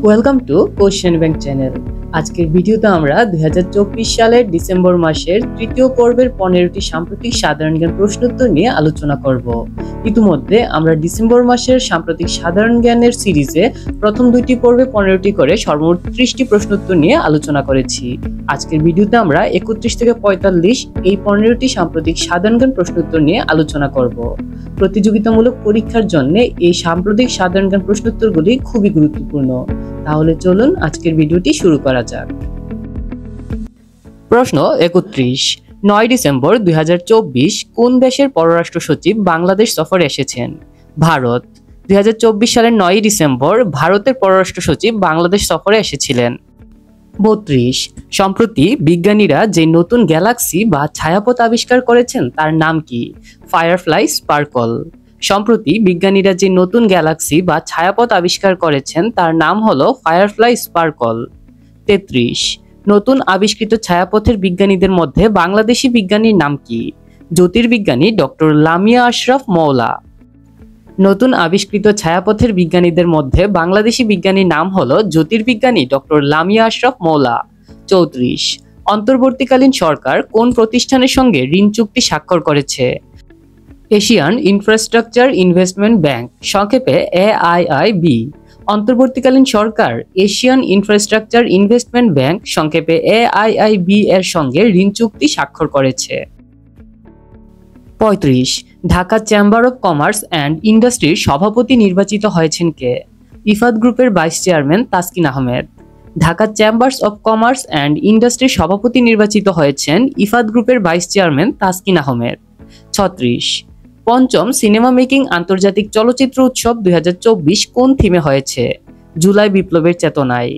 Welcome to question bank channel. আজকের ভিডিওতে আমরা 2024 সালের ডিসেম্বর মাসের তৃতীয় পর্বের 15টি সাম্প্রতিক সাধারণ জ্ঞান প্রশ্নোত্তর নিয়ে আলোচনা করব। ইতিমধ্যে আমরা ডিসেম্বর মাসের সাম্প্রতিক সাধারণ জ্ঞানের সিরিজে প্রথম দুইটি পর্বে 15টি করে সর্বমোট 30টি প্রশ্নোত্তর নিয়ে আলোচনা করেছি। আজকের ভিডিওতে আমরা 31 থেকে 45 এই 15টি সাম্প্রতিক সাধারণ জ্ঞান প্রশ্নোত্তর নিয়ে আলোচনা করব। প্রতিযোগিতামূলক পরীক্ষার জন্য এই সাম্প্রতিক সাধারণ জ্ঞান প্রশ্নোত্তরগুলি খুবই গুরুত্বপূর্ণ। তাহলে চলুন আজকের ভিডিওটি শুরু করা যাক। প্রশ্ন 31। 9 ডিসেম্বর 2024 কোন দেশের পররাষ্ট্র সচিব বাংলাদেশ সফরে এসেছেন? ভারত। 2024 সালের 9 ডিসেম্বর ভারতের পররাষ্ট্র সচিব বাংলাদেশ সফরে এসেছিলেন। 32। সম্প্রতি বিজ্ঞানীরা যে নতুন গ্যালাক্সি বা ছায়াপথ আবিষ্কার করেছেন তার নাম কি? Firefly sparkle. সম্প্রতি বিজ্ঞানীরা যে নতুন গ্যালাক্সি বা ছায়াপথ আবিষ্কার করেছেন তার নাম হলো ফায়ারফ্লাই স্পার্কল। 33। নতুন আবিষ্কৃত ছায়াপথের বিজ্ঞানীদের মধ্যে বাংলাদেশি বিজ্ঞানীর নাম কি? জ্যোতির্বিজ্ঞানী ডক্টর লামিয়া আশরাফ মওলা। নতুন আবিষ্কৃত ছায়াপথের বিজ্ঞানীদের মধ্যে বাংলাদেশি বিজ্ঞানীর নাম হলো জ্যোতির্বিজ্ঞানী ডক্টর লামিয়া আশরাফ মওলা। 34। অন্তর্বর্তীকালীন সরকার কোন প্রতিষ্ঠানের সঙ্গে ঋণ চুক্তি স্বাক্ষর করেছে? এশিয়ান ইনফ্রাস্ট্রাকচার ইনভেস্টমেন্ট ব্যাংক, সংক্ষেপে AIIB। অন্তর্বর্তীকালীন সরকার এশিয়ান ইনফ্রাস্ট্রাকচার ইনভেস্টমেন্ট ব্যাংক, সংক্ষেপে AIIB এর সঙ্গে ঋণ চুক্তি স্বাক্ষর করেছে। 35। Dhaka chamber of commerce and ইন্ডাস্ট্রির সভাপতি নির্বাচিত হয়েছেন কে? ইফাদ গ্রুপের vice chairman Taskin Ahmed. Dhaka chambers of commerce and ইন্ডাস্ট্রির সভাপতি নির্বাচিত হয়েছেন ইফাদ গ্রুপের ভাইস চেয়ারম্যান তাসকিন আহমেদ। 36। পঞ্চম সিনেমা মেকিং আন্তর্জাতিক চলচ্চিত্র উৎসব 2024 কোন থিমে হয়েছে? জুলাই বিপ্লবের চেতনায়।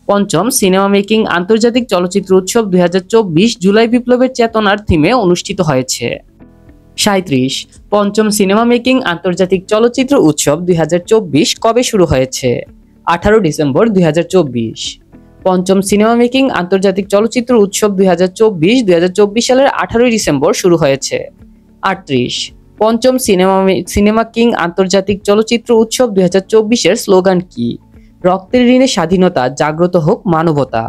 পঞ্চম সিনেমা মেকিং আন্তর্জাতিক চলচ্চিত্র উৎসব 2024 জুলাই বিপ্লবের চেতনার থিমে অনুষ্ঠিত হয়েছে। 37। পঞ্চম সিনেমা মেকিং আন্তর্জাতিক চলচ্চিত্র উৎসব 2024 কবে শুরু হয়েছে? 18 ডিসেম্বর 2024। পঞ্চম সিনেমা মেকিং আন্তর্জাতিক চলচ্চিত্র উৎসব 2024 সালের 18 ডিসেম্বর শুরু হয়েছে। 38। পঞ্চম সিনেমা কিং আন্তর্জাতিক চলচ্চিত্র উৎসব 2024 এর স্লোগান কি? রক্তের ঋণে স্বাধীনতা, জাগ্রত হোক মানবতা।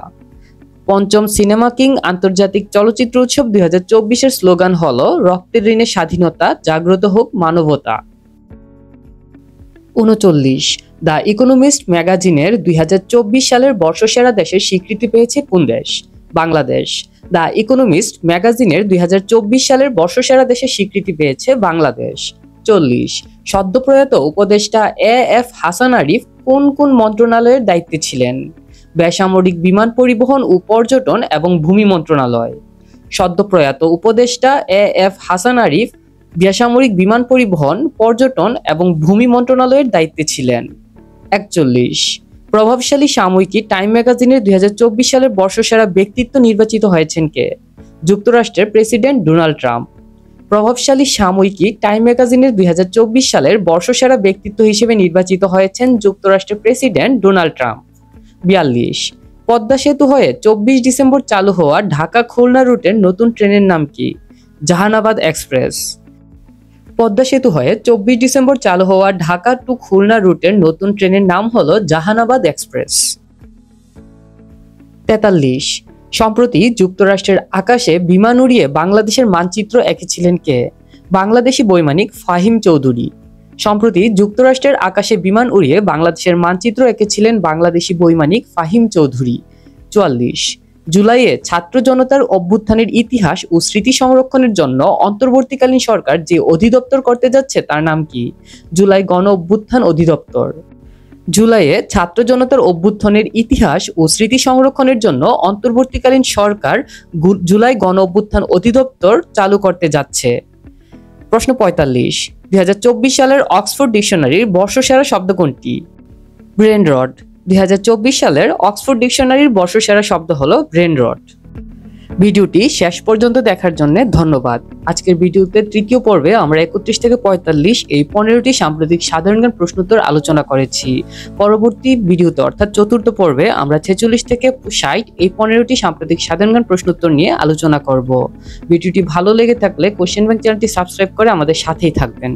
পঞ্চম সিনেমা কিং আন্তর্জাতিক চলচ্চিত্র উৎসব 2024 এর স্লোগান হলো রক্তের ঋণে স্বাধীনতা, জাগ্রত হোক মানবতা। 39। দ্য ইকোনমিস্ট ম্যাগাজিনের 2024 সালের বর্ষসেরা দেশের স্বীকৃতি পেয়েছে কোন দেশ? বাংলাদেশ। দ্য ইকোনমিস্ট ম্যাগাজিনের 2024 সালের বর্ষসেরা দেশের স্বীকৃতি পেয়েছে বাংলাদেশ। 40। সদ্যপ্রয়াত উপদেষ্টা AF হাসান আরিফ কোন কোন মন্ত্রণালয়ের দায়িত্বে ছিলেন? বেসামরিক বিমান পরিবহন ও পর্যটন এবং ভূমি মন্ত্রণালয়। সদ্যপ্রয়াত উপদেষ্টা AF হাসান আরিফ বেসামরিক বিমান পরিবহন, পর্যটন এবং ভূমি মন্ত্রণালয়ের দায়িত্বে ছিলেন। 41। প্রভাবশালী সাময়িকী টাইম ম্যাগাজিনের 2024 সালের বর্ষসেরা ব্যক্তিত্ব নির্বাচিত হয়েছেন কে? যুক্তরাষ্ট্রের প্রেসিডেন্ট ডোনাল্ড ট্রাম্প। প্রভাবশালী সাময়িকী টাইম ম্যাগাজিনের 2024 সালের বর্ষসেরা ব্যক্তিত্ব হিসেবে নির্বাচিত হয়েছেন যুক্তরাষ্ট্রের প্রেসিডেন্ট ডোনাল্ড ট্রাম্প। 42। পদ্মা সেতু হয়ে 24 ডিসেম্বর চালু হওয়া ঢাকা খুলনা রুটের নতুন ট্রেনের নাম কি? জাহানাবাদ এক্সপ্রেস। পদ্মা সেতু হয়ে 24 ডিসেম্বর চালু হওয়া ঢাকা টু খুলনা রুটের নতুন ট্রেনের নাম হলো জাহানাবাদ এক্সপ্রেস। 43। সম্প্রতি যুক্তরাষ্ট্রের আকাশে বিমান উড়িয়ে বাংলাদেশের মানচিত্র এঁকেছিলেন কে? বাংলাদেশি বৈমানিক ফাহিম চৌধুরী। সম্প্রতি যুক্তরাষ্ট্রের আকাশে বিমান উড়িয়ে বাংলাদেশের মানচিত্র এঁকেছিলেন বাংলাদেশি বৈমানিক ফাহিম চৌধুরী। 44। জুলাইয়ে ছাত্র জনতার অভ্যুত্থানের ইতিহাস ও স্মৃতি সংরক্ষণের জন্য অন্তর্বর্তীকালীন সরকার যে অধিদপ্তর করতে যাচ্ছে তার নাম কি? জুলাই গণ অভ্যুত্থান অধিদপ্তর। জুলাইয়ে ছাত্র জনতার অভ্যুত্থানের ইতিহাস ও স্মৃতি সংরক্ষণের জন্য অন্তর্বর্তীকালীন সরকার জুলাই গণ অভ্যুত্থান অধিদপ্তর চালু করতে যাচ্ছে। প্রশ্ন 45। 2024 সালের অক্সফোর্ড ডিকশনারির বর্ষসেরা শব্দ কোনটি? ব্রেন রট। 2024 সালের অক্সফোর্ড ডিকশনারির বর্ষসেরা শব্দ হলো ব্রেন রট। ভিডিওটি শেষ পর্যন্ত দেখার জন্য ধন্যবাদ। আজকের ভিডিওতে তৃতীয় পর্বে আমরা 31 থেকে 45 এই 15টি সাম্প্রতিক সাধারণ জ্ঞান প্রশ্নোত্তর আলোচনা করেছি। পরবর্তী ভিডিওতে অর্থাৎ চতুর্থ পর্বে আমরা 46 থেকে 60 এই 15টি সাম্প্রতিক সাধারণ জ্ঞান প্রশ্নোত্তর নিয়ে আলোচনা করব। ভিডিওটি ভালো লেগে থাকলে কোশ্চেন ব্যাংক চ্যানেলটি সাবস্ক্রাইব করে আমাদের সাথেই থাকবেন।